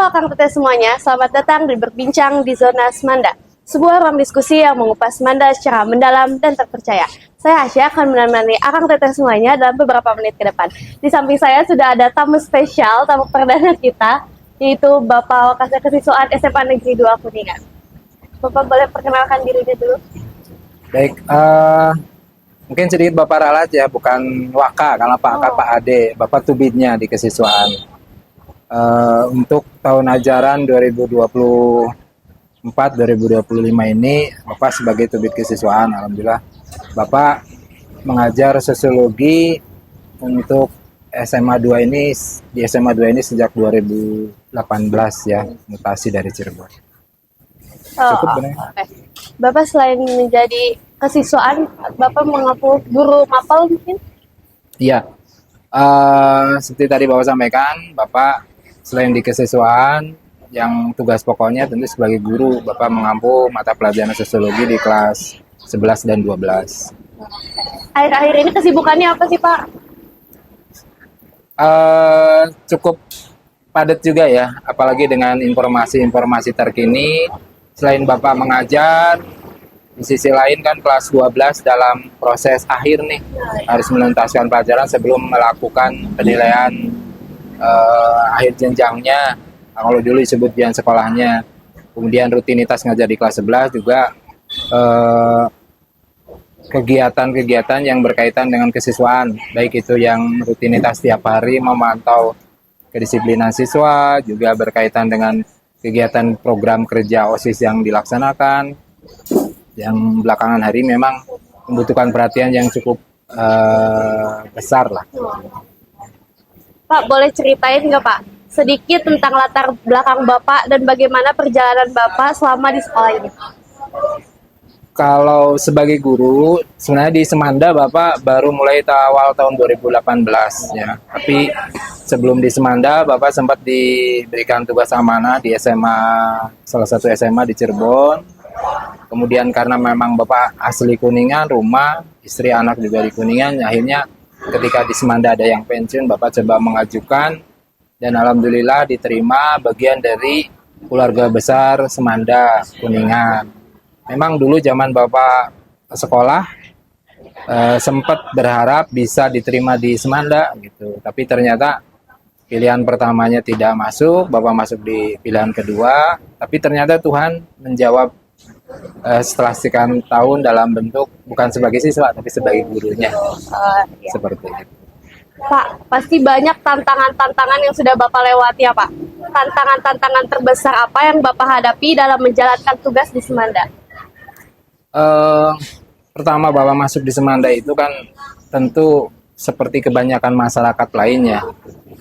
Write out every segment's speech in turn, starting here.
Halo Kang Teteh semuanya, selamat datang di Berbincang di Zona Semanda, sebuah ruang diskusi yang mengupas Semanda secara mendalam dan terpercaya. Saya Asya akan menemani Akang Teteh semuanya dalam beberapa menit ke depan. Di samping saya sudah ada tamu spesial, tamu perdana kita, yaitu Bapak Wakasda Kesiswaan SMA Negeri 2 Kuningan. Bapak boleh perkenalkan dirinya dulu? Baik, mungkin sedikit Bapak ralat ya, bukan Waka, karena Pak Ade, Bapak Tubidnya di kesiswaan. Untuk tahun ajaran 2024-2025 ini, Bapak sebagai Tubid kesiswaan, Alhamdulillah, Bapak mengajar sosiologi untuk SMA 2 ini, di SMA 2 ini sejak 2018 ya, mutasi dari Cirebon. Cukup benar. Oke. Bapak selain menjadi kesiswaan, Bapak mengaku guru mapel mungkin? Iya, seperti tadi Bapak sampaikan, Bapak selain di kesiswaan, yang tugas pokoknya tentu sebagai guru, Bapak mengampu mata pelajaran sosiologi di kelas 11 dan 12. Akhir-akhir ini kesibukannya apa sih Pak? Cukup padat juga ya, apalagi dengan informasi-informasi terkini. Selain Bapak mengajar, di sisi lain kan kelas 12 dalam proses akhir nih, harus menuntaskan pelajaran sebelum melakukan penilaian akhir jenjangnya. Kalau dulu disebut ujian sekolahnya. Kemudian rutinitas ngajar di kelas 11 juga kegiatan-kegiatan yang berkaitan dengan kesiswaan, baik itu yang rutinitas tiap hari memantau kedisiplinan siswa, juga berkaitan dengan kegiatan program kerja OSIS yang dilaksanakan, yang belakangan hari memang membutuhkan perhatian yang cukup besar lah. Pak, boleh ceritain nggak Pak? Sedikit tentang latar belakang Bapak dan bagaimana perjalanan Bapak selama di sekolah ini. Kalau sebagai guru, sebenarnya di Semanda Bapak baru mulai awal tahun 2018 ya. Tapi sebelum di Semanda, Bapak sempat diberikan tugas amanah di SMA, salah satu SMA di Cirebon. Kemudian karena memang Bapak asli Kuningan, rumah, istri anak juga di Kuningan, akhirnya ketika di Semanda ada yang pensiun, Bapak coba mengajukan dan alhamdulillah diterima bagian dari keluarga besar Semanda Kuningan. Memang dulu zaman Bapak sekolah sempat berharap bisa diterima di Semanda gitu, tapi ternyata pilihan pertamanya tidak masuk, Bapak masuk di pilihan kedua, tapi ternyata Tuhan menjawab setelah sekian tahun dalam bentuk bukan sebagai siswa tapi sebagai gurunya. Ya. Seperti itu. Pak, pasti banyak tantangan-tantangan yang sudah Bapak lewati ya Pak. Tantangan-tantangan terbesar apa yang Bapak hadapi dalam menjalankan tugas di Semanda? Pertama Bapak masuk di Semanda itu kan tentu seperti kebanyakan masyarakat lainnya,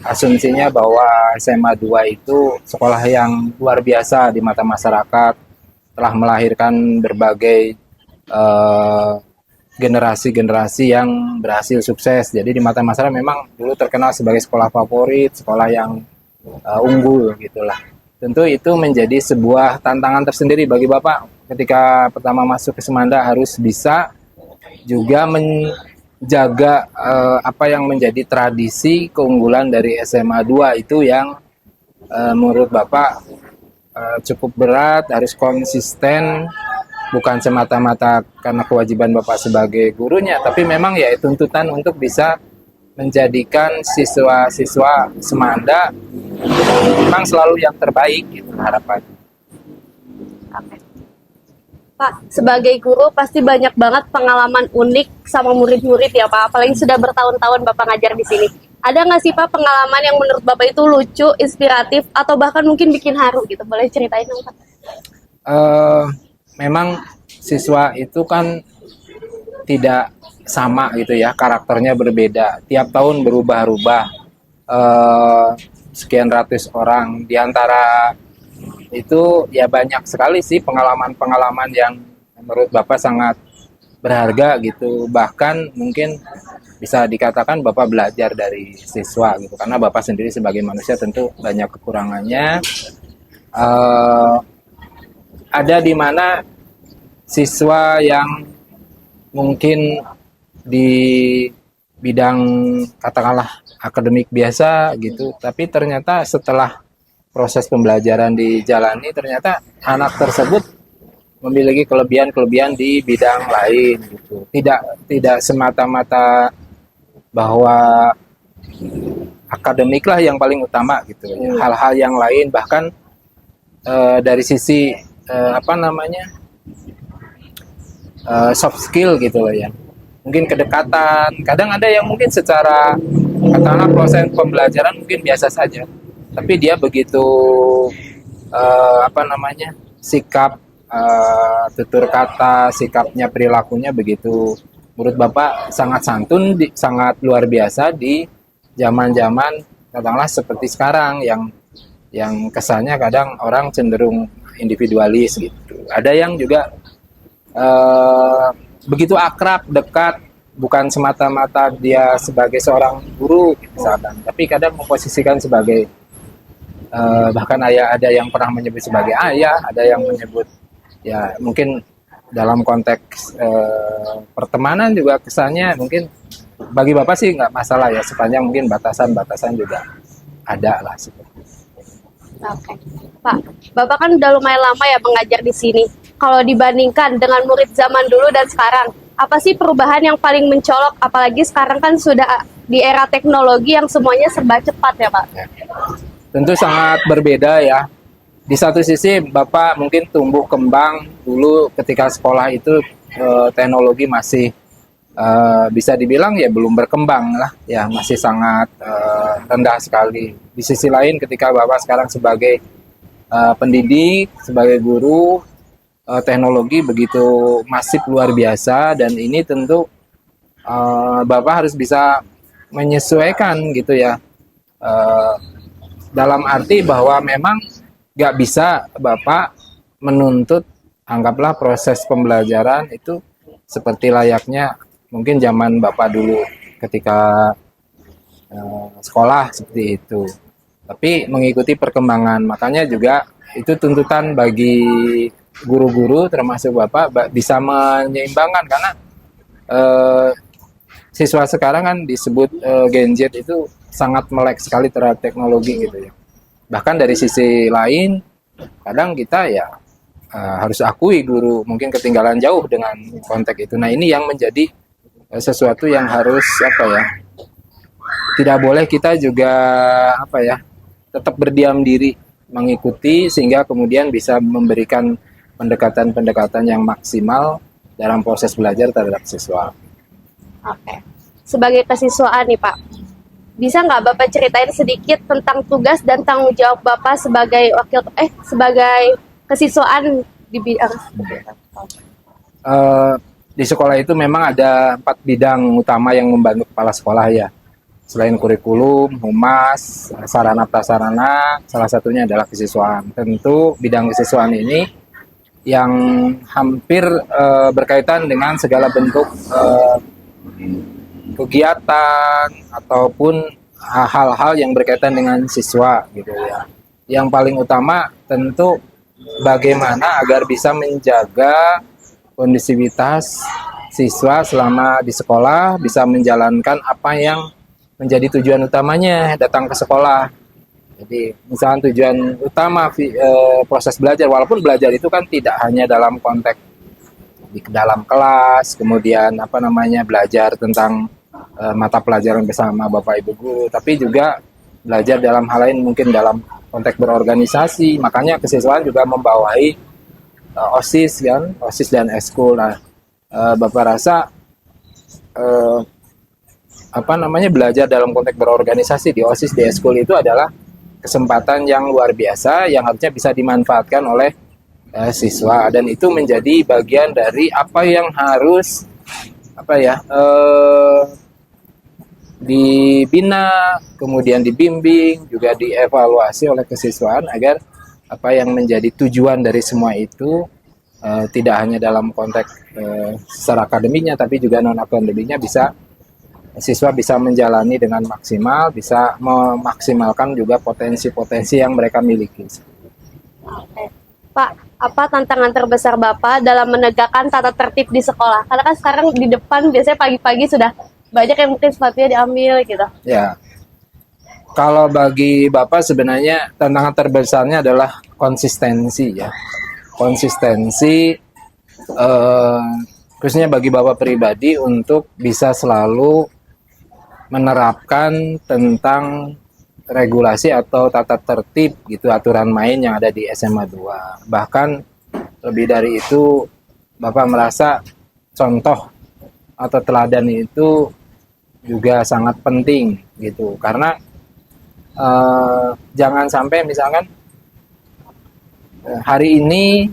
asumsinya bahwa SMA 2 itu sekolah yang luar biasa di mata masyarakat, telah melahirkan berbagai generasi-generasi yang berhasil sukses. Jadi di mata masyarakat memang dulu terkenal sebagai sekolah favorit, sekolah yang unggul gitulah. Tentu itu menjadi sebuah tantangan tersendiri bagi Bapak ketika pertama masuk ke Semanda, harus bisa juga menjaga apa yang menjadi tradisi keunggulan dari SMA 2 itu yang menurut Bapak cukup berat, harus konsisten, bukan semata-mata karena kewajiban Bapak sebagai gurunya, tapi memang ya tuntutan untuk bisa menjadikan siswa-siswa Semanda memang selalu yang terbaik gitu harapan. Oke. Pak, sebagai guru pasti banyak banget pengalaman unik sama murid-murid ya Pak, apalagi sudah bertahun-tahun Bapak ngajar di sini. Ada nggak sih Pak pengalaman yang menurut Bapak itu lucu, inspiratif, atau bahkan mungkin bikin haru gitu? Boleh ceritain dong Pak? Memang siswa itu kan tidak sama gitu ya, karakternya berbeda. Tiap tahun berubah-ubah. Sekian ratus orang, di antara itu ya banyak sekali sih pengalaman-pengalaman yang menurut Bapak sangat berharga gitu. Bahkan mungkin bisa dikatakan Bapak belajar dari siswa gitu, karena Bapak sendiri sebagai manusia tentu banyak kekurangannya. Ada di mana siswa yang mungkin di bidang katakanlah akademik biasa gitu, tapi ternyata setelah proses pembelajaran dijalani, ternyata anak tersebut memiliki kelebihan-kelebihan di bidang lain gitu. Tidak semata-mata bahwa akademik lah yang paling utama gitu. Hal-hal yang lain bahkan dari sisi soft skill gitu loh ya. Mungkin kedekatan. Kadang ada yang mungkin secara katakanlah proses pembelajaran mungkin biasa saja. Tapi dia begitu sikap, tutur kata, sikapnya, perilakunya begitu menurut Bapak sangat santun, sangat luar biasa di zaman-zaman katakanlah seperti sekarang yang kesannya kadang orang cenderung individualis gitu. Ada yang juga begitu akrab, dekat, bukan semata-mata dia sebagai seorang guru misalkan, tapi kadang memposisikan sebagai bahkan ada yang pernah menyebut sebagai ayah, ada yang menyebut ya mungkin dalam konteks pertemanan juga kesannya mungkin bagi Bapak sih nggak masalah ya, sepanjang mungkin batasan-batasan juga ada lah seperti itu. Oke, Pak, Bapak kan udah lumayan lama ya mengajar di sini. Kalau dibandingkan dengan murid zaman dulu dan sekarang, apa sih perubahan yang paling mencolok? Apalagi sekarang kan sudah di era teknologi yang semuanya serba cepat ya, Pak. Ya. Tentu sangat berbeda ya. Di satu sisi Bapak mungkin tumbuh kembang dulu ketika sekolah itu teknologi masih bisa dibilang ya belum berkembang lah ya, masih sangat rendah sekali. Di sisi lain ketika Bapak sekarang sebagai pendidik, sebagai guru, teknologi begitu masif luar biasa, dan ini tentu Bapak harus bisa menyesuaikan gitu ya, dalam arti bahwa memang nggak bisa Bapak menuntut anggaplah proses pembelajaran itu seperti layaknya mungkin zaman Bapak dulu ketika sekolah seperti itu, tapi mengikuti perkembangan. Makanya juga itu tuntutan bagi guru-guru termasuk Bapak bisa menyeimbangkan, karena siswa sekarang kan disebut Gen Z itu sangat melek sekali terhadap teknologi gitu ya. Bahkan dari sisi lain kadang kita ya harus akui guru mungkin ketinggalan jauh dengan konteks itu. Nah, ini yang menjadi sesuatu yang harus tidak boleh kita juga tetap berdiam diri mengikuti, sehingga kemudian bisa memberikan pendekatan-pendekatan yang maksimal dalam proses belajar terhadap siswa. Oke. Sebagai kesiswaan nih Pak, bisa nggak Bapak ceritain sedikit tentang tugas dan tanggung jawab Bapak sebagai sebagai kesiswaan di bidang di sekolah itu memang ada 4 bidang utama yang membantu kepala sekolah ya. Selain kurikulum, humas, sarana prasarana, salah satunya adalah kesiswaan. Tentu bidang kesiswaan ini yang hampir berkaitan dengan segala bentuk kegiatan ataupun hal-hal yang berkaitan dengan siswa gitu ya. Yang paling utama tentu bagaimana agar bisa menjaga kondisivitas siswa selama di sekolah, bisa menjalankan apa yang menjadi tujuan utamanya datang ke sekolah. Jadi misalnya tujuan utama proses belajar, walaupun belajar itu kan tidak hanya dalam konteks di dalam kelas, kemudian belajar tentang mata pelajaran bersama Bapak Ibu guru, tapi juga belajar dalam hal lain, mungkin dalam konteks berorganisasi. Makanya kesiswaan juga membawahi OSIS kan, OSIS dan eskul. Nah, Bapak rasa belajar dalam konteks berorganisasi di OSIS, di eskul itu adalah kesempatan yang luar biasa yang harusnya bisa dimanfaatkan oleh siswa, dan itu menjadi bagian dari apa yang harus dibina, kemudian dibimbing, juga dievaluasi oleh kesiswaan agar apa yang menjadi tujuan dari semua itu tidak hanya dalam konteks secara akademiknya, tapi juga non akademiknya siswa bisa menjalani dengan maksimal, bisa memaksimalkan juga potensi-potensi yang mereka miliki. Oke. Pak, apa tantangan terbesar Bapak dalam menegakkan tata tertib di sekolah? Karena kan sekarang di depan biasanya pagi-pagi sudah banyak yang mungkin sepatunya diambil gitu. Ya, Kalau bagi Bapak sebenarnya tantangan terbesarnya adalah konsistensi ya. Konsistensi khususnya bagi Bapak pribadi untuk bisa selalu menerapkan tentang regulasi atau tata tertib gitu aturan main yang ada di SMA 2. Bahkan lebih dari itu Bapak merasa contoh atau teladan itu juga sangat penting gitu. Karena jangan sampai misalkan hari ini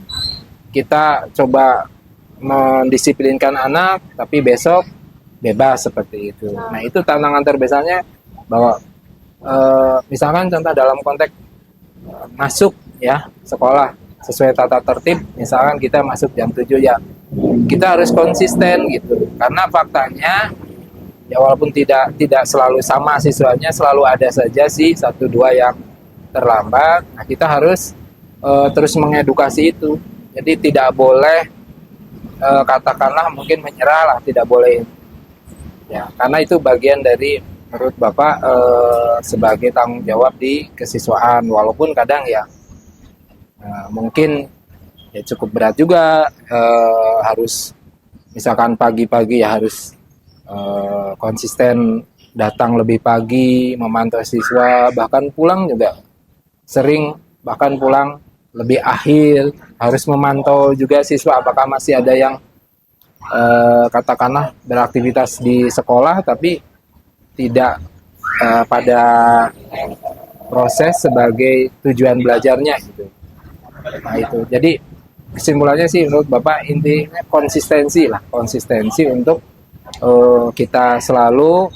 kita coba mendisiplinkan anak tapi besok bebas seperti itu. Nah, itu tantangan terbesarnya bahwa misalkan contoh dalam konteks masuk ya sekolah sesuai tata tertib, misalkan kita masuk jam 7 ya. Kita harus konsisten gitu. Karena faktanya ya walaupun tidak selalu sama siswanya, selalu ada saja sih satu dua yang terlambat. Nah, kita harus terus mengedukasi itu. Jadi tidak boleh katakanlah mungkin menyerah lah, tidak boleh. Ya, karena itu bagian dari menurut Bapak sebagai tanggung jawab di kesiswaan, walaupun kadang ya mungkin ya cukup berat juga, harus misalkan pagi-pagi ya harus konsisten datang lebih pagi, memantau siswa, bahkan pulang juga sering, bahkan pulang lebih akhir, harus memantau juga siswa apakah masih ada yang katakanlah beraktivitas di sekolah tapi tidak pada proses sebagai tujuan belajarnya gitu. Nah itu, jadi kesimpulannya sih menurut Bapak intinya konsistensi untuk kita selalu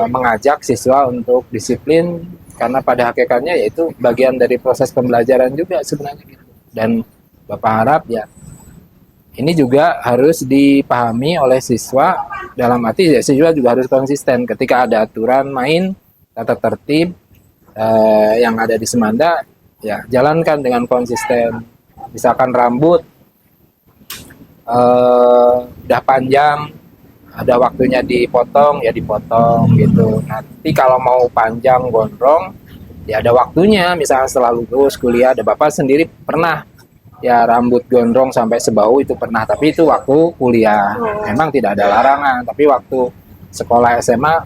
mengajak siswa untuk disiplin, karena pada hakikatnya yaitu bagian dari proses pembelajaran juga sebenarnya gitu. Dan Bapak harap ya ini juga harus dipahami oleh siswa, dalam arti ya siswa juga harus konsisten ketika ada aturan main, tata tertib yang ada di Semanda, ya jalankan dengan konsisten. Misalkan rambut udah panjang, ada waktunya dipotong ya dipotong gitu. Nanti kalau mau panjang gondrong ya ada waktunya, misalnya setelah lulus kuliah. Ada Bapak sendiri pernah ya rambut gondrong sampai sebahu itu pernah, tapi itu waktu kuliah. Memang tidak ada larangan, tapi waktu sekolah SMA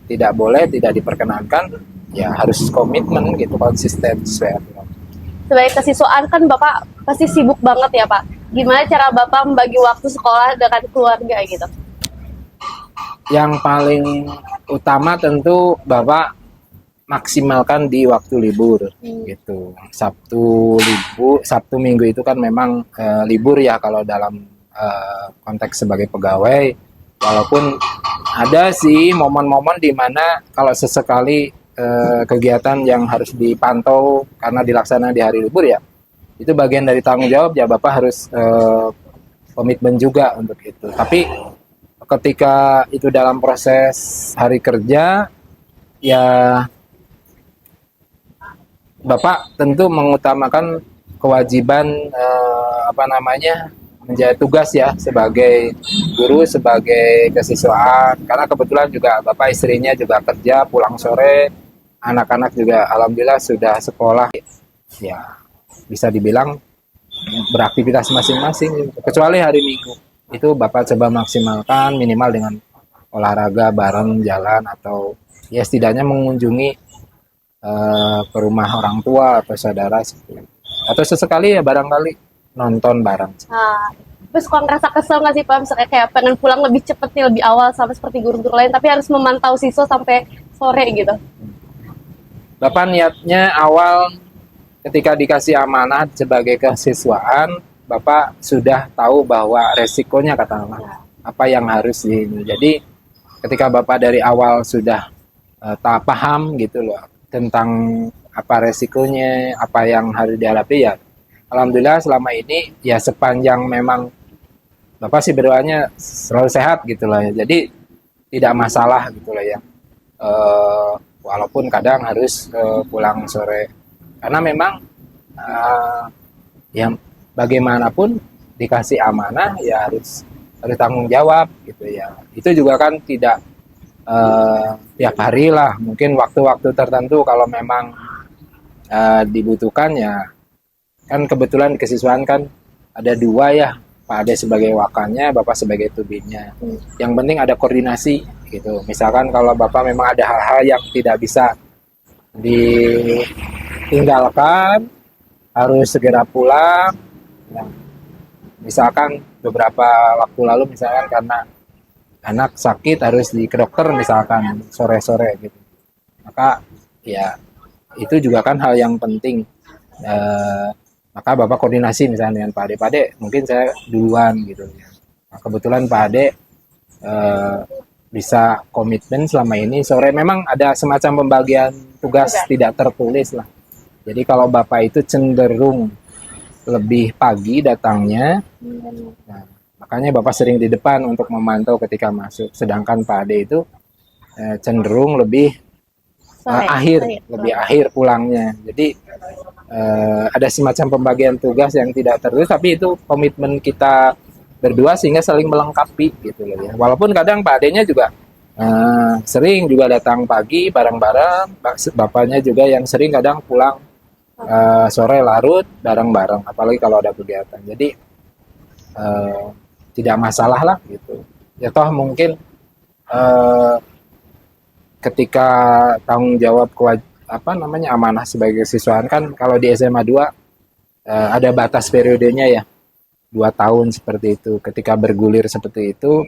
tidak boleh, tidak diperkenankan, ya harus komitmen gitu, konsisten sesuai aturan. Sebagai kesiswaan kan Bapak pasti sibuk banget ya Pak. Gimana cara Bapak membagi waktu sekolah dengan keluarga gitu? Yang paling utama tentu Bapak maksimalkan di waktu libur gitu. Sabtu Minggu itu kan memang libur ya kalau dalam konteks sebagai pegawai. Walaupun ada sih momen-momen di mana kalau sesekali kegiatan yang harus dipantau karena dilaksanakan di hari libur ya, itu bagian dari tanggung jawab ya, Bapak harus komitmen juga untuk itu. Tapi ketika itu dalam proses hari kerja ya Bapak tentu mengutamakan kewajiban menjadi tugas ya sebagai guru, sebagai kesiswaan. Karena kebetulan juga Bapak istrinya juga kerja pulang sore, anak-anak juga alhamdulillah sudah sekolah. Ya bisa dibilang beraktivitas masing-masing. Kecuali hari Minggu itu Bapak coba maksimalkan minimal dengan olahraga bareng, jalan, atau ya setidaknya mengunjungi ke rumah orang tua atau saudara atau sesekali ya barangkali nonton bareng. Terus suka ngerasa kesel nggak sih Pak, misalnya kayak pengen pulang lebih cepet nih, lebih awal sama seperti guru-guru lain, tapi harus memantau siswa sampai sore gitu? Bapak niatnya awal ketika dikasih amanah sebagai kesiswaan, Bapak sudah tahu bahwa resikonya katakanlah apa yang harus jadi ketika Bapak dari awal sudah tak paham gitu loh tentang apa resikonya, apa yang harus dihadapi ya. Alhamdulillah selama ini ya sepanjang memang Bapak sih berdoanya selalu sehat gitu lah ya. Jadi tidak masalah gitu lah ya. Walaupun kadang harus pulang sore. Karena memang ya bagaimanapun dikasih amanah ya harus tanggung jawab gitu ya. Itu juga kan tidak tiap hari lah, mungkin waktu-waktu tertentu kalau memang dibutuhkan ya. Kan kebetulan kesiswaan kan ada dua ya, Pak Ade sebagai wakannya, Bapak sebagai tubinnya. Yang penting ada koordinasi gitu. Misalkan kalau Bapak memang ada hal-hal yang tidak bisa ditinggalkan, harus segera pulang. Nah, misalkan beberapa waktu lalu misalkan karena anak sakit harus ke dokter misalkan sore-sore gitu. Maka ya itu juga kan hal yang penting. Maka Bapak koordinasi misalnya dengan Pak Ade. Pak Ade mungkin saya duluan gitu. Nah, kebetulan Pak Ade bisa komitmen selama ini sore memang ada semacam pembagian tugas tidak tertulis lah. Jadi kalau Bapak itu cenderung lebih pagi datangnya, nah, makanya Bapak sering di depan untuk memantau ketika masuk. Sedangkan Pak Ade itu cenderung lebih lebih akhir pulangnya. Jadi ada semacam pembagian tugas yang tidak tertulis, tapi itu komitmen kita berdua sehingga saling melengkapi gitu loh ya. Walaupun kadang Pak Ade-nya juga sering juga datang pagi bareng-bareng, bapaknya juga yang sering kadang pulang sore larut bareng-bareng, apalagi kalau ada kegiatan. Jadi tidak masalah lah gitu. Ya toh mungkin ketika tanggung jawab amanah sebagai siswaan kan kalau di SMA 2 ada batas periodenya ya 2 tahun seperti itu. Ketika bergulir seperti itu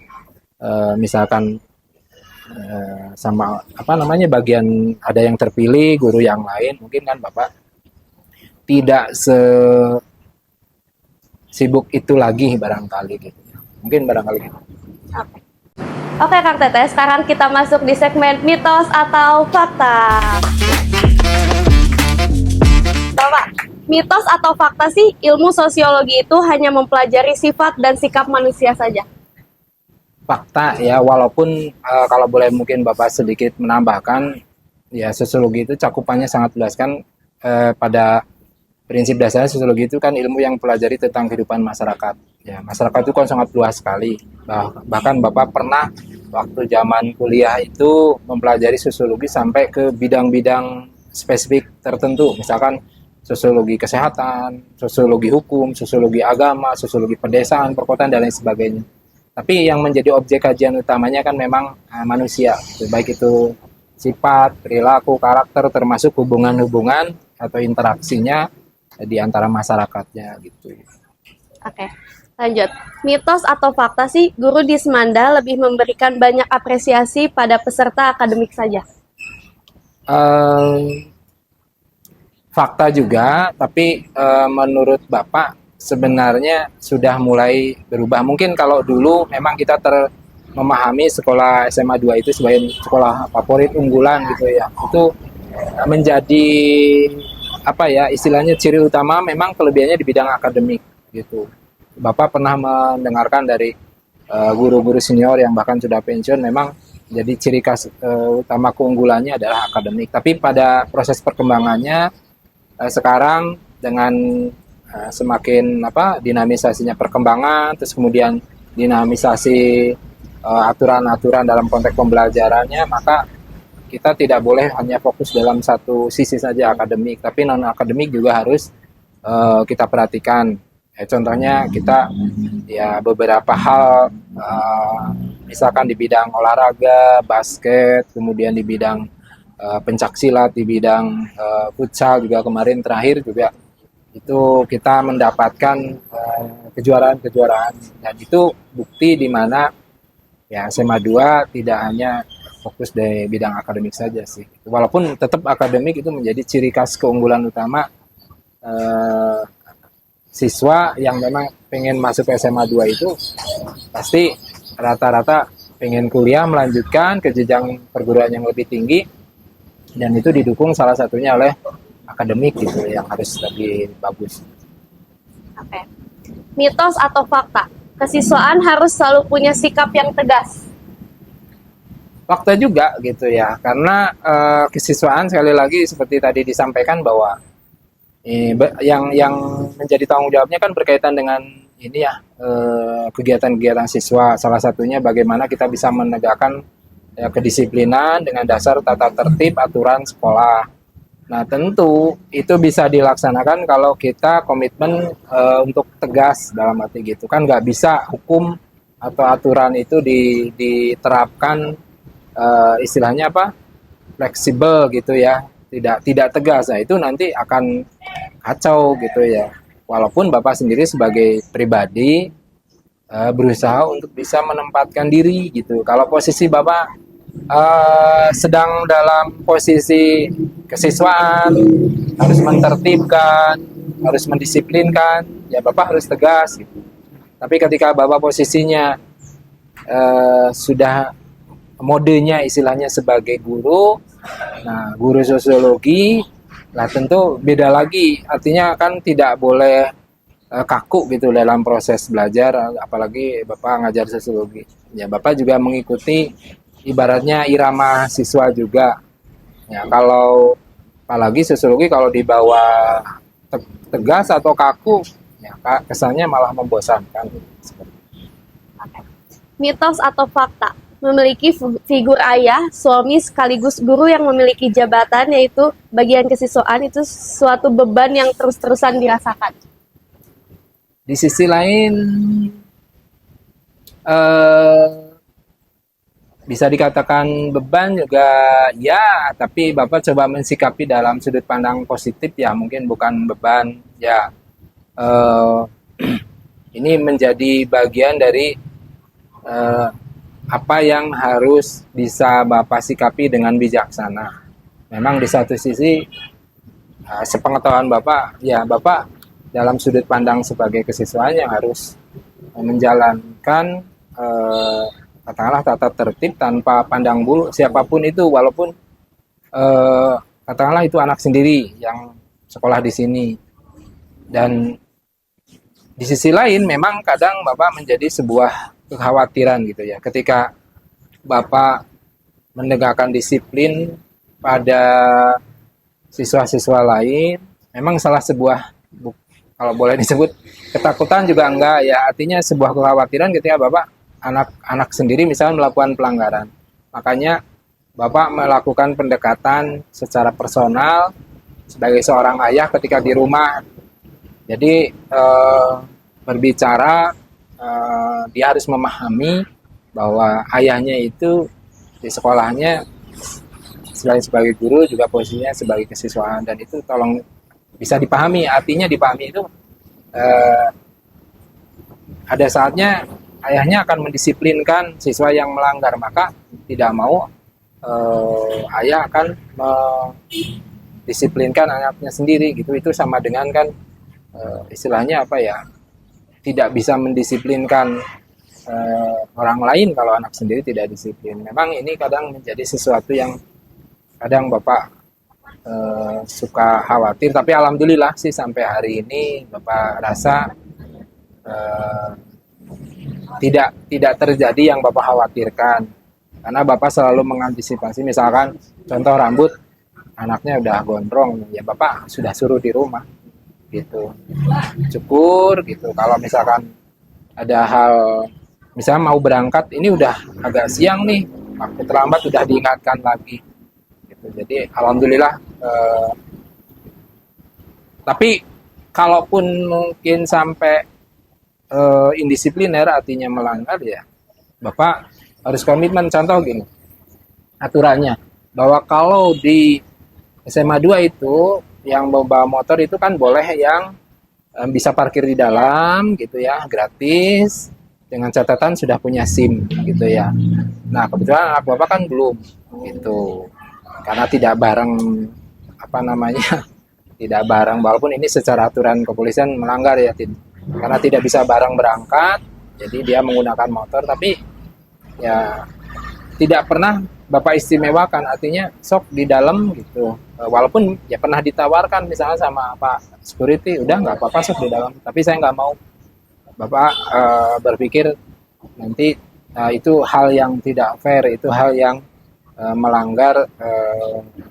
misalkan sama bagian ada yang terpilih guru yang lain, mungkin kan Bapak tidak sibuk itu lagi barangkali gitu. Mungkin barangkali gitu. Oke Kang Teteh, sekarang kita masuk di segmen mitos atau fakta. Bapak, mitos atau fakta sih ilmu sosiologi itu hanya mempelajari sifat dan sikap manusia saja? Fakta ya, walaupun kalau boleh mungkin Bapak sedikit menambahkan, ya sosiologi itu cakupannya sangat luas kan. Pada prinsip dasarnya sosiologi itu kan ilmu yang pelajari tentang kehidupan masyarakat. Ya, masyarakat itu kan sangat luas sekali. Bahkan Bapak pernah waktu zaman kuliah itu mempelajari sosiologi sampai ke bidang-bidang spesifik tertentu. Misalkan sosiologi kesehatan, sosiologi hukum, sosiologi agama, sosiologi pedesaan, perkotaan, dan lain sebagainya. Tapi yang menjadi objek kajian utamanya kan memang manusia. Baik itu sifat, perilaku, karakter, termasuk hubungan-hubungan atau interaksinya di antara masyarakatnya gitu. Oke, lanjut. Mitos atau fakta sih guru di Semanda lebih memberikan banyak apresiasi pada peserta akademik saja? Fakta juga, tapi menurut Bapak sebenarnya sudah mulai berubah. Mungkin kalau dulu memang kita memahami sekolah SMA 2 itu sebagai sekolah favorit unggulan gitu ya. Itu menjadi istilahnya ciri utama memang kelebihannya di bidang akademik gitu. Bapak pernah mendengarkan dari guru-guru senior yang bahkan sudah pensiun, memang jadi ciri khas utama keunggulannya adalah akademik. Tapi pada proses perkembangannya sekarang dengan semakin dinamisasinya perkembangan, terus kemudian dinamisasi aturan-aturan dalam konteks pembelajarannya, maka kita tidak boleh hanya fokus dalam satu sisi saja akademik, tapi non akademik juga harus kita perhatikan. Contohnya kita ya beberapa hal misalkan di bidang olahraga, basket, kemudian di bidang pencaksilat, di bidang futsal juga kemarin terakhir juga itu kita mendapatkan kejuaraan-kejuaraan, dan itu bukti di mana ya SMA 2 tidak hanya fokus di bidang akademik saja sih. Walaupun tetap akademik itu menjadi ciri khas keunggulan utama siswa yang memang pengen masuk ke SMA 2 itu pasti rata-rata pengen kuliah melanjutkan ke jenjang perguruan yang lebih tinggi, dan itu didukung salah satunya oleh akademik gitu yang harus lebih bagus. Oke. Mitos atau fakta? Kesiswaan harus selalu punya sikap yang tegas? Fakta juga gitu ya, karena kesiswaan sekali lagi seperti tadi disampaikan bahwa yang menjadi tanggung jawabnya kan berkaitan dengan kegiatan-kegiatan siswa. Salah satunya bagaimana kita bisa menegakkan ya kedisiplinan dengan dasar tata tertib aturan sekolah. Nah, tentu itu bisa dilaksanakan kalau kita komitmen untuk tegas dalam arti gitu. Kan nggak bisa hukum atau aturan itu diterapkan istilahnya apa? Fleksibel gitu ya. Tidak tegas. Nah, itu nanti akan kacau gitu ya. Walaupun Bapak sendiri sebagai pribadi berusaha untuk bisa menempatkan diri gitu. Kalau posisi Bapak sedang dalam posisi kesiswaan, harus mentertibkan, harus mendisiplinkan, ya Bapak harus tegas gitu. Tapi ketika Bapak posisinya sudah modenya istilahnya sebagai guru, nah guru sosiologi, lah tentu beda lagi. Artinya kan tidak boleh kaku gitu dalam proses belajar, apalagi Bapak ngajar sosiologi. Ya Bapak juga mengikuti ibaratnya irama siswa juga. Ya kalau apalagi sosiologi kalau dibawa tegas atau kaku, ya kesannya malah membosankan. Mitos atau fakta? Memiliki figur ayah, suami sekaligus guru yang memiliki jabatan yaitu bagian kesiswaan itu suatu beban yang terus-terusan dirasakan. Di sisi lain bisa dikatakan beban juga ya, tapi Bapak coba mensikapi dalam sudut pandang positif ya, mungkin bukan beban ya. Ini menjadi bagian dari apa yang harus bisa Bapak sikapi dengan bijaksana. Memang di satu sisi sepengetahuan Bapak, ya Bapak dalam sudut pandang sebagai kesiswaan yang harus menjalankan katakanlah tata tertib tanpa pandang bulu siapapun itu, walaupun katakanlah itu anak sendiri yang sekolah di sini. Dan di sisi lain memang kadang Bapak menjadi sebuah kekhawatiran gitu ya, ketika Bapak menegakkan disiplin pada siswa-siswa lain, memang salah sebuah, kalau boleh disebut ketakutan juga enggak ya, artinya sebuah kekhawatiran ketika Bapak anak-anak sendiri misalnya melakukan pelanggaran. Makanya Bapak melakukan pendekatan secara personal sebagai seorang ayah ketika di rumah. Jadi berbicara dia harus memahami bahwa ayahnya itu di sekolahnya selain sebagai guru juga posisinya sebagai kesiswaan, dan itu tolong bisa dipahami. Artinya dipahami itu ada saatnya ayahnya akan mendisiplinkan siswa yang melanggar, maka tidak mau ayah akan mendisiplinkan anaknya sendiri gitu. Itu sama dengan kan istilahnya apa ya, tidak bisa mendisiplinkan orang lain kalau anak sendiri tidak disiplin. Memang ini kadang menjadi sesuatu yang kadang Bapak suka khawatir, tapi alhamdulillah sih sampai hari ini Bapak rasa tidak terjadi yang Bapak khawatirkan, karena Bapak selalu mengantisipasi. Misalkan contoh rambut anaknya udah gondrong, ya Bapak sudah suruh di rumah gitu, cukur gitu. Kalau misalkan ada hal, misalnya mau berangkat ini udah agak siang nih, waktu terlambat udah diingatkan lagi gitu. Jadi alhamdulillah. Tapi kalaupun mungkin sampai indisipliner artinya melanggar, ya Bapak harus komitmen. Contoh gini aturannya, bahwa kalau di SMA 2 itu yang membawa motor itu kan boleh yang bisa parkir di dalam gitu ya, gratis, dengan catatan sudah punya SIM gitu ya. Nah kebetulan anak Bapak kan belum gitu, karena tidak bareng apa namanya tidak bareng, walaupun ini secara aturan kepolisian melanggar ya, karena tidak bisa bareng berangkat, jadi dia menggunakan motor. Tapi ya tidak pernah Bapak istimewakan, artinya sok di dalam gitu. Walaupun ya pernah ditawarkan misalnya sama Pak security, udah nggak apa-apa sok di dalam, tapi saya nggak mau. Bapak berpikir nanti itu hal yang tidak fair, itu hal yang melanggar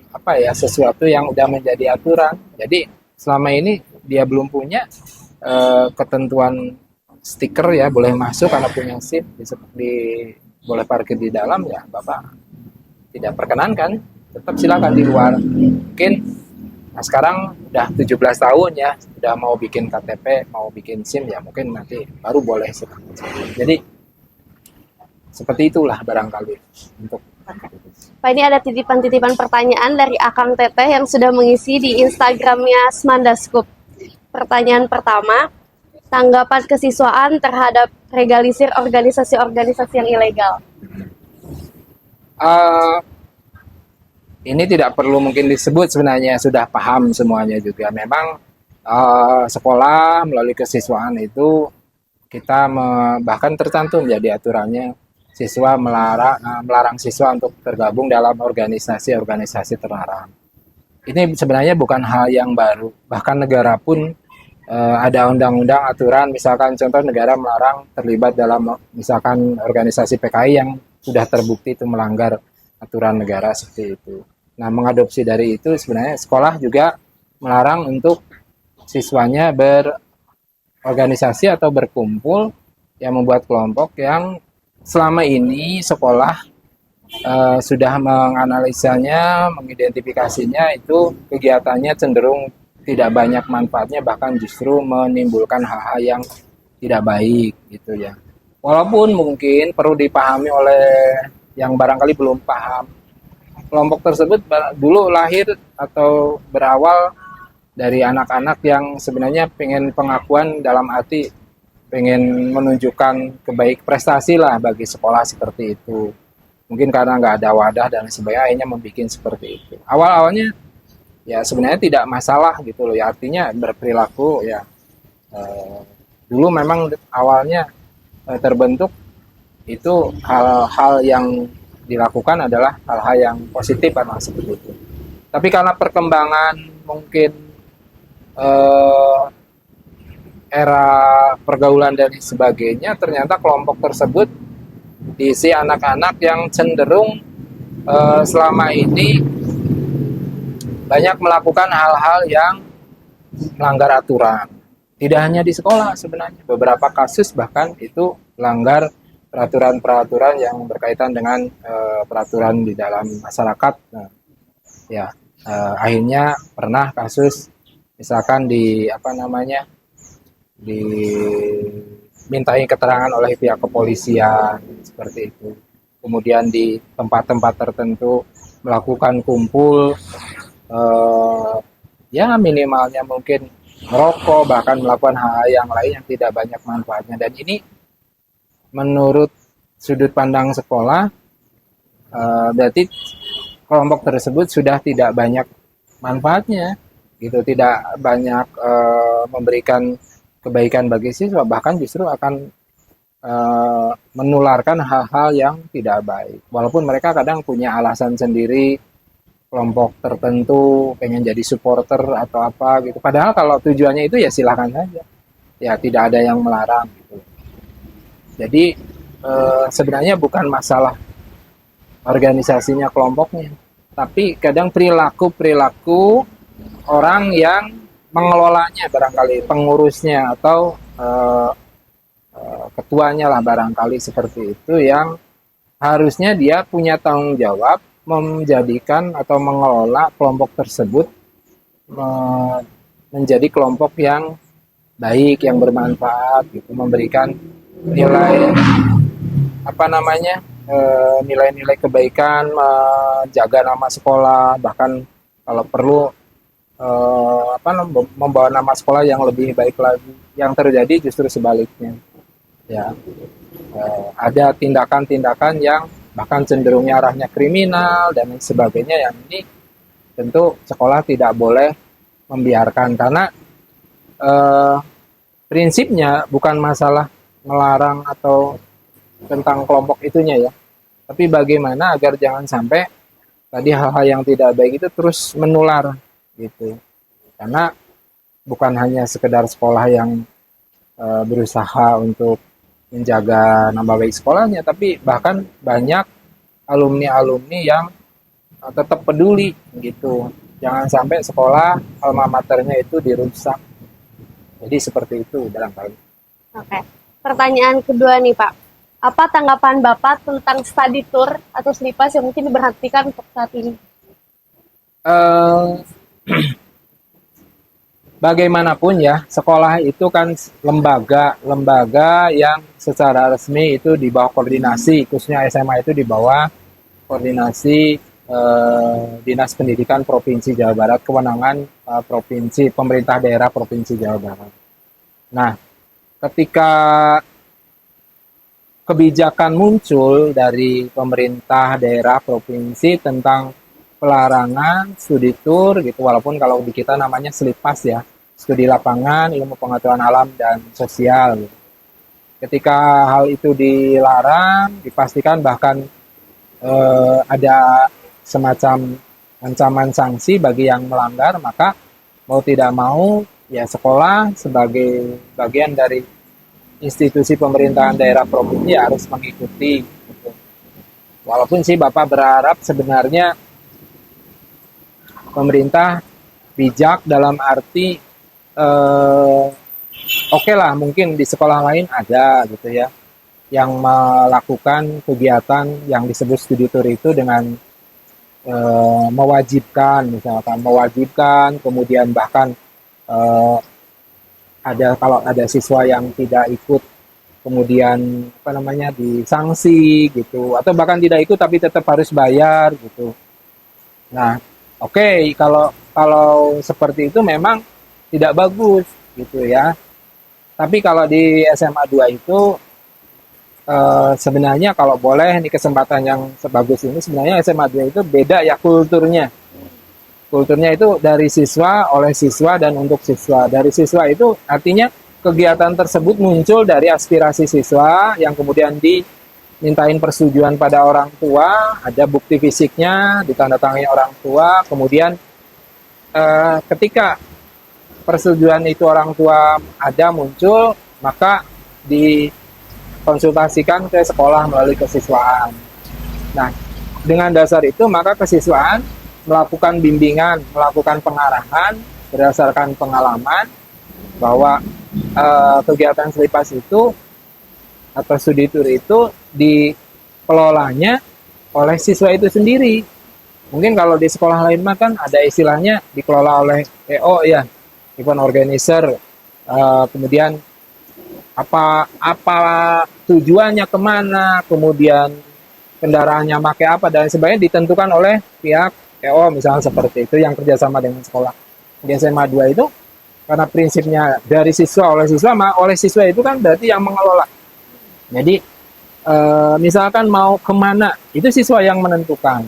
apa ya, sesuatu yang udah menjadi aturan. Jadi selama ini dia belum punya ketentuan stiker ya, boleh masuk karena punya SIM, boleh parkir di dalam, ya Bapak tidak perkenankan, tetap silakan di luar. Mungkin sekarang udah 17 tahun ya, udah mau bikin KTP, mau bikin SIM ya mungkin nanti baru boleh silakan. Jadi seperti itulah barangkali untuk Pak, ini ada titipan-titipan pertanyaan dari Akang Teteh yang sudah mengisi di Instagramnya Smanda Scoop. Pertanyaan pertama, tanggapan kesiswaan terhadap legalisir organisasi-organisasi yang ilegal. Eh, ini tidak perlu mungkin disebut, sebenarnya sudah paham semuanya juga. Memang sekolah melalui kesiswaan itu kita bahkan tercantum jadi aturannya siswa melarang siswa untuk tergabung dalam organisasi-organisasi terlarang. Ini sebenarnya bukan hal yang baru. Bahkan negara pun ada undang-undang aturan, misalkan contoh negara melarang terlibat dalam misalkan organisasi PKI yang sudah terbukti itu melanggar aturan negara seperti itu. Nah, mengadopsi dari itu sebenarnya sekolah juga melarang untuk siswanya berorganisasi atau berkumpul yang membuat kelompok yang selama ini sekolah sudah menganalisanya, mengidentifikasinya itu kegiatannya cenderung tidak banyak manfaatnya, bahkan justru menimbulkan hal-hal yang tidak baik gitu ya. Walaupun mungkin perlu dipahami oleh yang barangkali belum paham, kelompok tersebut dulu lahir atau berawal dari anak-anak yang sebenarnya pengen pengakuan dalam arti pengen menunjukkan kebaik prestasi lah bagi sekolah seperti itu. Mungkin karena nggak ada wadah dan sebagainya akhirnya membuat seperti itu. Awal-awalnya ya sebenarnya tidak masalah gitu loh ya, artinya berperilaku ya dulu memang awalnya terbentuk itu hal-hal yang dilakukan adalah hal-hal yang positif atau seperti itu. Tapi karena perkembangan mungkin era pergaulan dan sebagainya, ternyata kelompok tersebut diisi anak-anak yang cenderung selama ini banyak melakukan hal-hal yang melanggar aturan. Tidak hanya di sekolah sebenarnya, beberapa kasus bahkan itu melanggar peraturan-peraturan yang berkaitan dengan peraturan di dalam masyarakat. Nah, ya akhirnya pernah kasus misalkan dimintai keterangan oleh pihak kepolisian seperti itu. Kemudian di tempat-tempat tertentu melakukan kumpul, ya minimalnya mungkin merokok, bahkan melakukan hal yang lain yang tidak banyak manfaatnya. Dan ini menurut sudut pandang sekolah, berarti kelompok tersebut sudah tidak banyak manfaatnya, gitu, tidak banyak memberikan kebaikan bagi siswa, bahkan justru akan menularkan hal-hal yang tidak baik. Walaupun mereka kadang punya alasan sendiri, kelompok tertentu pengen jadi supporter atau apa gitu. Padahal kalau tujuannya itu ya silahkan saja, ya tidak ada yang melarang gitu. Jadi sebenarnya bukan masalah organisasinya kelompoknya, tapi kadang perilaku orang yang mengelolanya, barangkali pengurusnya atau ketuanya lah barangkali seperti itu, yang harusnya dia punya tanggung jawab menjadikan atau mengelola kelompok tersebut menjadi kelompok yang baik, yang bermanfaat gitu, memberikan nilai nilai-nilai kebaikan, menjaga nama sekolah, bahkan kalau perlu membawa nama sekolah yang lebih baik lagi. Yang terjadi justru sebaliknya, ya ada tindakan-tindakan yang bahkan cenderungnya arahnya kriminal dan sebagainya, yang ini tentu sekolah tidak boleh membiarkan, karena prinsipnya bukan masalah melarang atau tentang kelompok itunya ya, tapi bagaimana agar jangan sampai tadi hal-hal yang tidak baik itu terus menular gitu. Karena bukan hanya sekedar sekolah yang berusaha untuk menjaga nama baik sekolahnya, tapi bahkan banyak alumni-alumni yang tetap peduli gitu. Jangan sampai sekolah alma maternya itu dirusak. Jadi seperti itu barangkali. Oke. Pertanyaan kedua nih Pak. Apa tanggapan Bapak tentang study tour atau slipas yang mungkin diberhentikan untuk saat ini? Eh, Bagaimanapun ya, sekolah itu kan lembaga yang secara resmi itu di bawah koordinasi, khususnya SMA itu di bawah koordinasi Dinas Pendidikan Provinsi Jawa Barat, kewenangan provinsi, pemerintah daerah Provinsi Jawa Barat. Nah, ketika kebijakan muncul dari pemerintah daerah provinsi tentang pelarangan studi tour gitu, walaupun kalau di kita namanya slipas ya, studi lapangan, ilmu pengetahuan alam dan sosial gitu. Ketika hal itu dilarang, dipastikan bahkan ada semacam ancaman sanksi bagi yang melanggar, maka mau tidak mau ya sekolah sebagai bagian dari institusi pemerintahan daerah provinsi harus mengikuti gitu. Walaupun sih Bapak berharap sebenarnya pemerintah bijak dalam arti oke lah mungkin di sekolah lain ada gitu ya yang melakukan kegiatan yang disebut studi tour itu dengan mewajibkan kemudian bahkan eh, kalau ada siswa yang tidak ikut kemudian apa namanya disanksi gitu atau bahkan tidak ikut tapi tetap harus bayar gitu. Nah, oke, kalau seperti itu memang tidak bagus gitu ya. Tapi kalau di SMA 2 itu sebenarnya kalau boleh nih kesempatan yang sebagus ini sebenarnya SMA 2 itu beda ya kulturnya. Kulturnya itu dari siswa, oleh siswa, dan untuk siswa. Dari siswa itu artinya kegiatan tersebut muncul dari aspirasi siswa yang kemudian dimintain persetujuan pada orang tua, ada bukti fisiknya, ditandatangani orang tua, kemudian ketika persetujuan itu orang tua ada muncul, maka dikonsultasikan ke sekolah melalui kesiswaan. Nah, dengan dasar itu maka kesiswaan melakukan bimbingan, melakukan pengarahan berdasarkan pengalaman bahwa kegiatan slipas itu atau studi tour itu dikelolanya oleh siswa itu sendiri. Mungkin kalau di sekolah lain mah kan ada istilahnya dikelola oleh EO ya, event organizer. Kemudian apa tujuannya kemana, kemudian kendaraannya pakai apa dan sebagainya ditentukan oleh pihak EO misalnya seperti itu yang kerjasama dengan sekolah. Di SMA 2 itu karena prinsipnya dari siswa oleh siswa itu kan berarti yang mengelola. Jadi misalkan mau kemana itu siswa yang menentukan.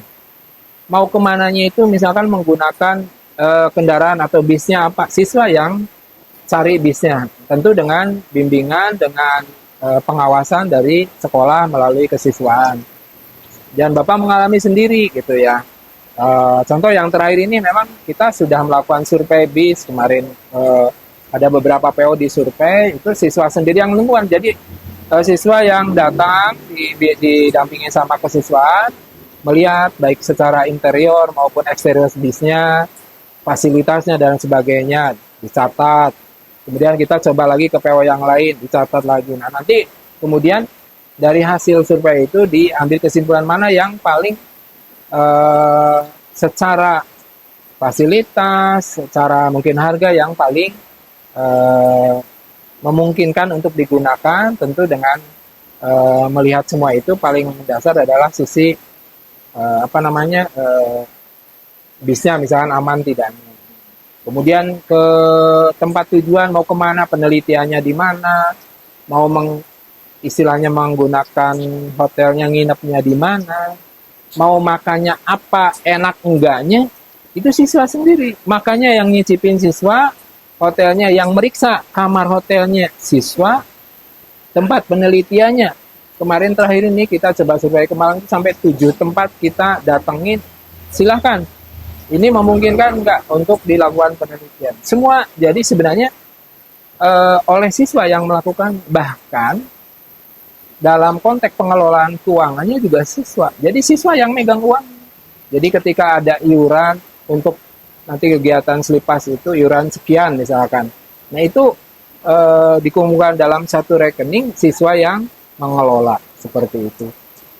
Mau kemananya itu misalkan menggunakan kendaraan atau bisnya apa, siswa yang cari bisnya. Tentu dengan bimbingan, dengan pengawasan dari sekolah melalui kesiswaan. Dan Bapak mengalami sendiri gitu ya. Contoh yang terakhir ini memang kita sudah melakukan survei bis kemarin, ada beberapa PO di survei itu siswa sendiri yang menentukan. Jadi siswa yang datang didampingi sama kesiswaan melihat baik secara interior maupun eksterior bisnya, fasilitasnya dan sebagainya dicatat. Kemudian kita coba lagi ke PO yang lain dicatat lagi. Nah nanti kemudian dari hasil survei itu diambil kesimpulan mana yang paling secara fasilitas, secara mungkin harga yang paling memungkinkan untuk digunakan, tentu dengan melihat semua itu paling mendasar adalah sisi bisnya misalkan aman tidaknya. Kemudian ke tempat tujuan mau kemana, penelitiannya di mana, mau istilahnya menggunakan hotelnya, nginepnya di mana, mau makannya apa, enak enggaknya, itu siswa sendiri. Makanya yang nyicipin siswa, hotelnya yang meriksa kamar hotelnya siswa, tempat penelitiannya. Kemarin terakhir ini kita coba survei ke Malang sampai 7 tempat kita datengin. Silahkan, ini memungkinkan enggak untuk dilakukan penelitian. Semua jadi sebenarnya oleh siswa yang melakukan, bahkan dalam konteks pengelolaan keuangannya juga siswa. Jadi siswa yang megang uang. Jadi ketika ada iuran untuk nanti kegiatan slipas itu iuran sekian misalkan. Nah itu dikumpulkan dalam satu rekening siswa yang mengelola seperti itu.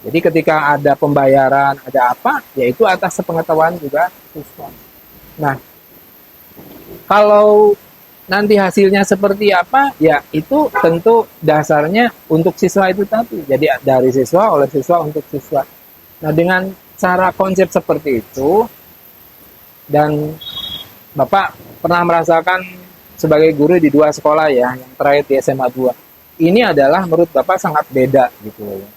Jadi ketika ada pembayaran, ada apa, yaitu atas sepengetahuan juga siswa. Nah, kalau nanti hasilnya seperti apa, ya itu tentu dasarnya untuk siswa itu tadi. Jadi dari siswa, oleh siswa, untuk siswa. Nah, dengan cara konsep seperti itu, dan Bapak pernah merasakan sebagai guru di 2 sekolah ya, yang terakhir di SMA 2. Ini adalah menurut Bapak sangat beda gitu loh.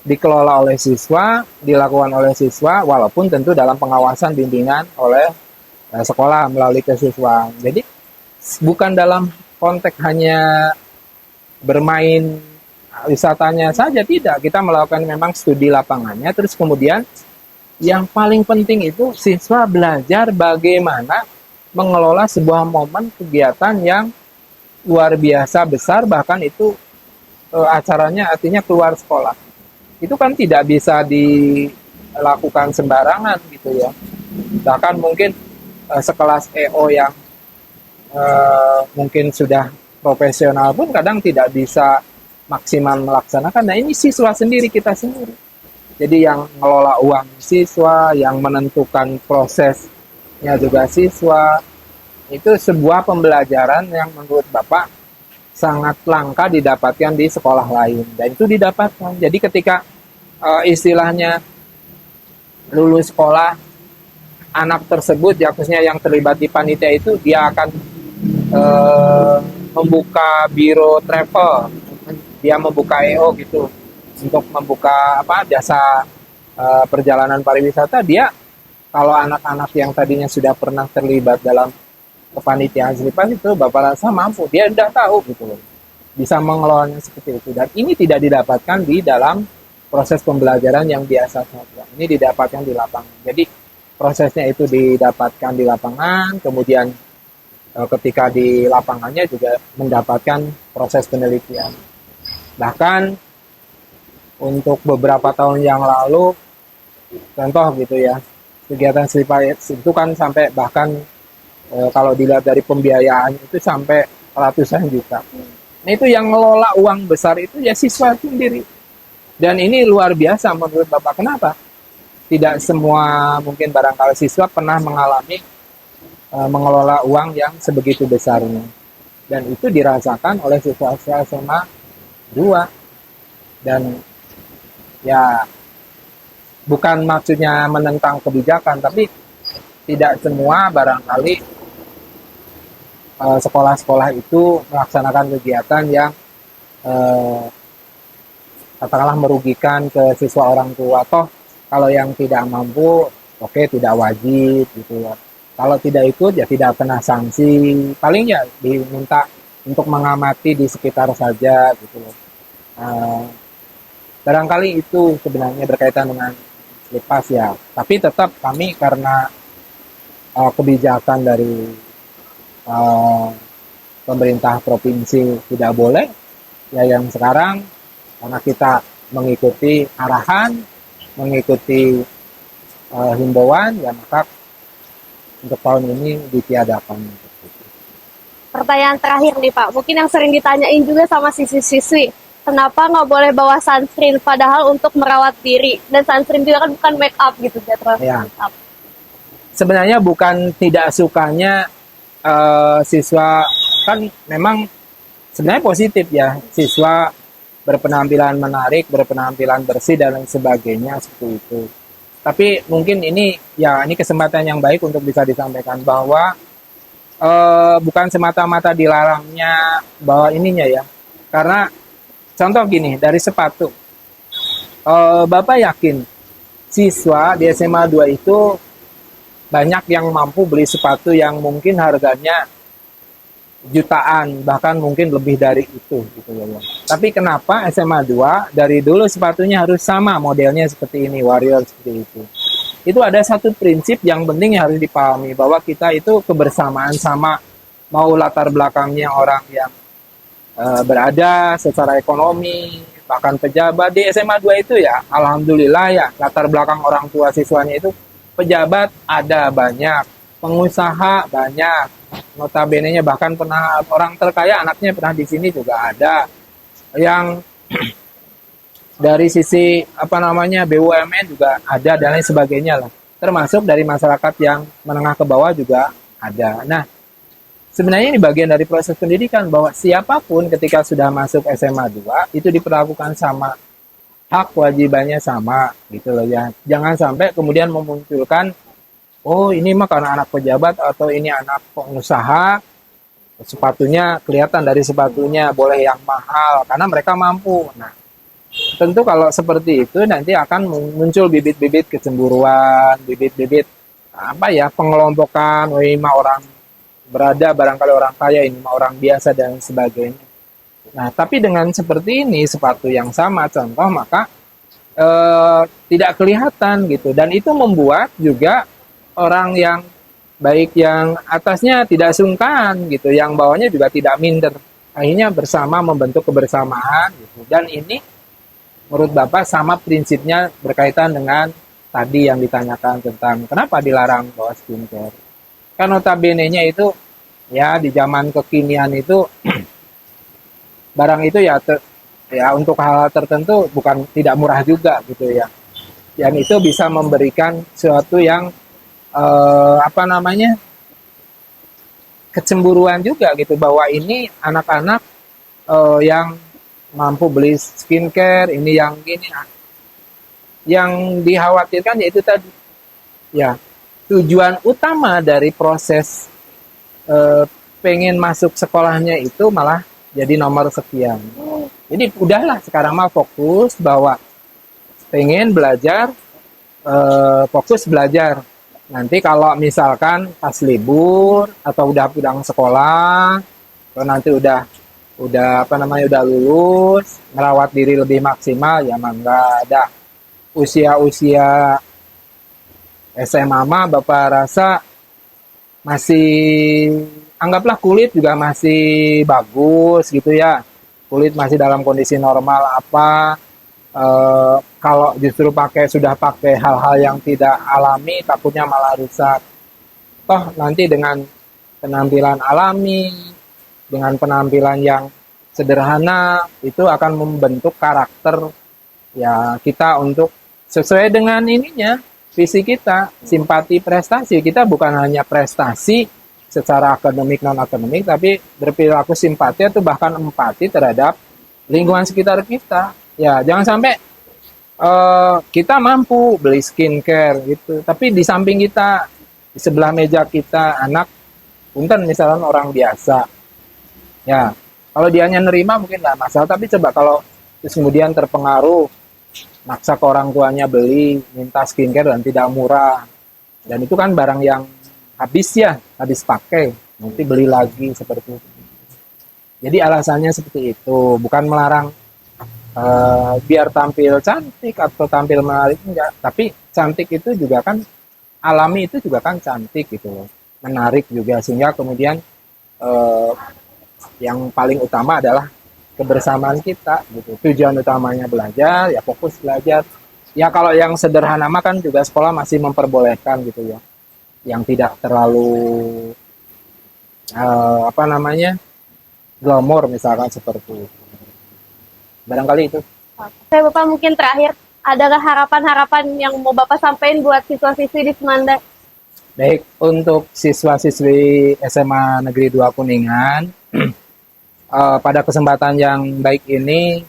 Dikelola oleh siswa, dilakukan oleh siswa, walaupun tentu dalam pengawasan bimbingan oleh sekolah melalui kesiswaan. Jadi bukan dalam konteks hanya bermain wisatanya saja, tidak. Kita melakukan memang studi lapangannya, terus kemudian yang paling penting itu siswa belajar bagaimana mengelola sebuah momen kegiatan yang luar biasa besar, bahkan itu acaranya artinya keluar sekolah. Itu kan tidak bisa dilakukan sembarangan gitu ya. Bahkan mungkin sekelas EO yang mungkin sudah profesional pun kadang tidak bisa maksimal melaksanakan. Nah, ini siswa sendiri, kita sendiri. Jadi yang mengelola uang siswa, yang menentukan prosesnya juga siswa. Itu sebuah pembelajaran yang menurut Bapak sangat langka didapatkan di sekolah lain. Dan itu didapatkan. Jadi ketika istilahnya lulus sekolah, anak tersebut, ya khususnya yang terlibat di panitia itu, dia akan membuka biro travel, dia membuka EO gitu, untuk membuka jasa perjalanan pariwisata. Dia, kalau anak-anak yang tadinya sudah pernah terlibat dalam kepanitiaan Slipas itu, Bapak rasa mampu, dia udah tahu gitu loh, bisa mengelolanya seperti itu. Dan ini tidak didapatkan di dalam proses pembelajaran yang biasa saja. Ini didapatkan di lapangan. Jadi prosesnya itu didapatkan di lapangan, kemudian ketika di lapangannya juga mendapatkan proses penelitian. Bahkan untuk beberapa tahun yang lalu, contoh gitu ya, kegiatan Slipas itu kan sampai bahkan kalau dilihat dari pembiayaan itu sampai ratusan juta. Nah, itu yang ngelola uang besar itu ya siswa sendiri. Dan ini luar biasa menurut Bapak. Kenapa? Tidak semua mungkin barangkali siswa pernah mengalami mengelola uang yang sebegitu besarnya. Dan itu dirasakan oleh siswa-siswa SMA 2. Dan ya bukan maksudnya menentang kebijakan, tapi tidak semua barangkali sekolah-sekolah itu melaksanakan kegiatan yang katakanlah merugikan ke siswa orang tua. Toh kalau yang tidak mampu, oke, tidak wajib gitu ya. Kalau tidak ikut ya tidak kena sanksi, paling ya diminta untuk mengamati di sekitar saja gitu loh. Barangkali itu sebenarnya berkaitan dengan Slipas ya. Tapi tetap kami karena kebijakan dari pemerintah provinsi tidak boleh, ya yang sekarang karena kita mengikuti arahan, mengikuti himbauan, ya maka untuk tahun ini ditiadakan. Pertanyaan terakhir nih Pak, mungkin yang sering ditanyain juga sama siswi-siswi, kenapa nggak boleh bawa sunscreen padahal untuk merawat diri, dan sunscreen juga kan bukan make up gitu, Ya. make up. Sebenarnya bukan tidak sukanya siswa, kan memang sebenarnya positif ya, siswa berpenampilan menarik, berpenampilan bersih dan lain sebagainya seperti itu. Tapi mungkin ini kesempatan yang baik untuk bisa disampaikan bahwa bukan semata-mata dilarangnya bahwa ininya ya. Karena contoh gini, dari sepatu. Bapak yakin siswa di SMA 2 itu banyak yang mampu beli sepatu yang mungkin harganya jutaan, bahkan mungkin lebih dari itu gitu ya. Tapi kenapa SMA 2 dari dulu sepatunya harus sama modelnya seperti ini, Warrior seperti itu. Itu ada satu prinsip yang penting yang harus dipahami, bahwa kita itu kebersamaan sama, mau latar belakangnya orang yang berada secara ekonomi, bahkan pejabat. Di SMA 2 itu ya alhamdulillah ya, latar belakang orang tua siswanya itu pejabat ada banyak, pengusaha banyak, notabene-nya bahkan pernah orang terkaya anaknya pernah di sini juga ada, yang dari sisi apa namanya BUMN juga ada dan lain sebagainya lah. Termasuk dari masyarakat yang menengah ke bawah juga ada. Nah, sebenarnya ini bagian dari proses pendidikan bahwa siapapun ketika sudah masuk SMA 2 itu diperlakukan sama, hak kewajibannya sama gitu loh ya. Jangan sampai kemudian memunculkan oh ini mah karena anak pejabat atau ini anak pengusaha sepatunya kelihatan dari sepatunya boleh yang mahal karena mereka mampu. Nah, tentu kalau seperti itu nanti akan muncul bibit-bibit kecemburuan, bibit-bibit apa ya pengelompokan, oh ini mah orang berada barangkali orang kaya, ini mah orang biasa dan sebagainya. Nah, tapi dengan seperti ini sepatu yang sama contoh maka tidak kelihatan gitu dan itu membuat juga orang yang baik yang atasnya tidak sungkan gitu, yang bawahnya juga tidak minder. Akhirnya bersama membentuk kebersamaan gitu. Dan ini menurut Bapak sama prinsipnya berkaitan dengan tadi yang ditanyakan tentang kenapa dilarang bawa skincare. Kan notabene-nya itu ya di zaman kekinian itu barang itu ya ya untuk hal tertentu bukan tidak murah juga gitu ya. Yang itu bisa memberikan sesuatu yang apa namanya kecemburuan juga gitu bahwa ini anak-anak yang mampu beli skincare ini yang gini yang dikhawatirkan yaitu tadi ya tujuan utama dari proses pengen masuk sekolahnya itu malah jadi nomor sekian. Jadi udahlah sekarang mah fokus bahwa pengen belajar fokus belajar. Nanti kalau misalkan pas libur atau udah pulang sekolah atau nanti udah apa namanya udah lulus merawat diri lebih maksimal ya mangga ada usia-usia SMA mah Bapak rasa masih anggaplah kulit juga masih bagus gitu ya, kulit masih dalam kondisi normal apa kalau justru sudah pakai hal-hal yang tidak alami takutnya malah rusak. Toh nanti dengan penampilan alami, dengan penampilan yang sederhana itu akan membentuk karakter ya kita untuk sesuai dengan ininya visi kita, simpati prestasi. Kita bukan hanya prestasi secara akademik non akademik tapi berperilaku simpati atau bahkan empati terhadap lingkungan sekitar kita. Ya, jangan sampai kita mampu beli skincare gitu, tapi di samping kita, di sebelah meja kita anak, punten misalnya orang biasa, ya kalau dianya nerima mungkin nggak masalah, tapi coba kalau terus kemudian terpengaruh, maksa ke orang tuanya beli, minta skincare dan tidak murah, dan itu kan barang yang habis ya, habis pakai, nanti beli lagi seperti itu. Jadi alasannya seperti itu, bukan melarang biar tampil cantik atau tampil menarik enggak, tapi cantik itu juga kan alami itu juga kan cantik gitu loh, menarik juga sehingga kemudian yang paling utama adalah kebersamaan kita gitu. Tujuan utamanya belajar ya fokus belajar. Ya kalau yang sederhana mah kan juga sekolah masih memperbolehkan gitu ya, yang tidak terlalu apa namanya glamor misalkan seperti itu. Barangkali itu. Oke, Bapak mungkin terakhir, adakah harapan-harapan yang mau Bapak sampaikan buat siswa-siswi di Semanda? Baik, untuk siswa-siswi SMA Negeri 2 Kuningan, pada kesempatan yang baik ini,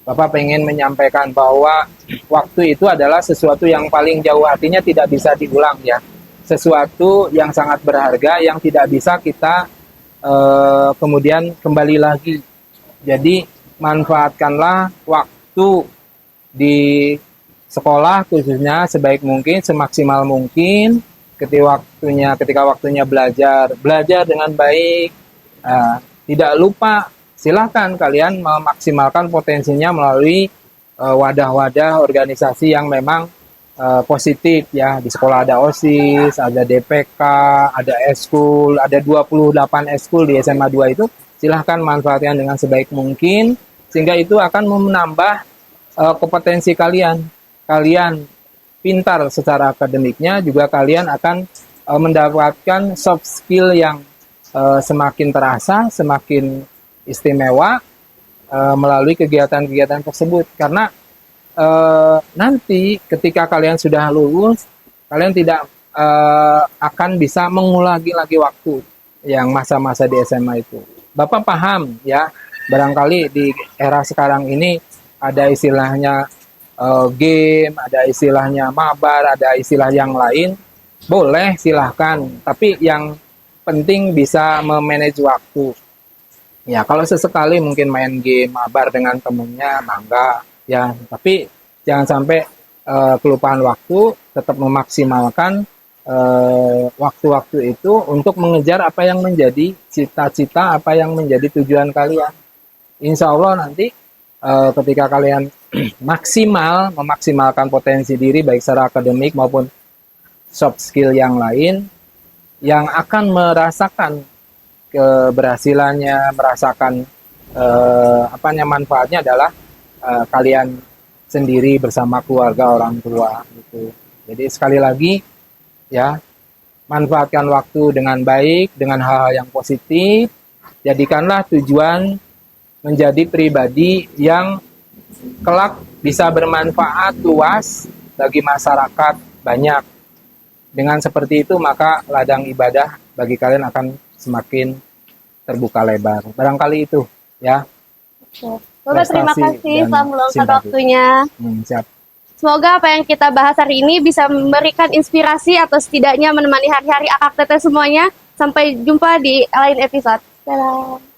Bapak pengen menyampaikan bahwa waktu itu adalah sesuatu yang paling jauh, artinya tidak bisa diulang ya. Sesuatu yang sangat berharga, yang tidak bisa kita kemudian kembali lagi. Jadi, manfaatkanlah waktu di sekolah khususnya sebaik mungkin, semaksimal mungkin. Ketika waktunya belajar dengan baik. Tidak lupa, silakan kalian memaksimalkan potensinya melalui wadah-wadah organisasi yang memang positif ya. Di sekolah ada OSIS, ada DPK, ada eskul, ada 28 eskul di SMA 2 itu. Silahkan manfaatkan dengan sebaik mungkin, sehingga itu akan menambah kompetensi kalian. Kalian pintar secara akademiknya, juga kalian akan mendapatkan soft skill yang semakin terasa, semakin istimewa melalui kegiatan-kegiatan tersebut. Karena nanti ketika kalian sudah lulus, kalian tidak akan bisa mengulangi lagi waktu yang masa-masa di SMA itu. Bapak paham ya, barangkali di era sekarang ini ada istilahnya game, ada istilahnya mabar, ada istilah yang lain. Boleh silahkan, tapi yang penting bisa memanage waktu. Ya, kalau sesekali mungkin main game mabar dengan temennya, mangga ya. Tapi jangan sampai kelupaan waktu, tetap memaksimalkan waktu-waktu itu untuk mengejar apa yang menjadi cita-cita, apa yang menjadi tujuan kalian. Insya Allah nanti ketika kalian memaksimalkan potensi diri baik secara akademik maupun soft skill yang lain, yang akan merasakan keberhasilannya, merasakan manfaatnya adalah kalian sendiri bersama keluarga, orang tua gitu. Jadi sekali lagi ya, manfaatkan waktu dengan baik, dengan hal-hal yang positif. Jadikanlah tujuan menjadi pribadi yang kelak bisa bermanfaat luas bagi masyarakat banyak. Dengan seperti itu maka ladang ibadah bagi kalian akan semakin terbuka lebar. Barangkali itu ya. Bapak terima kasih telah meluangkan waktunya. Siap. Semoga apa yang kita bahas hari ini bisa memberikan inspirasi atau setidaknya menemani hari-hari akak teteh semuanya. Sampai jumpa di lain episode. Dadah.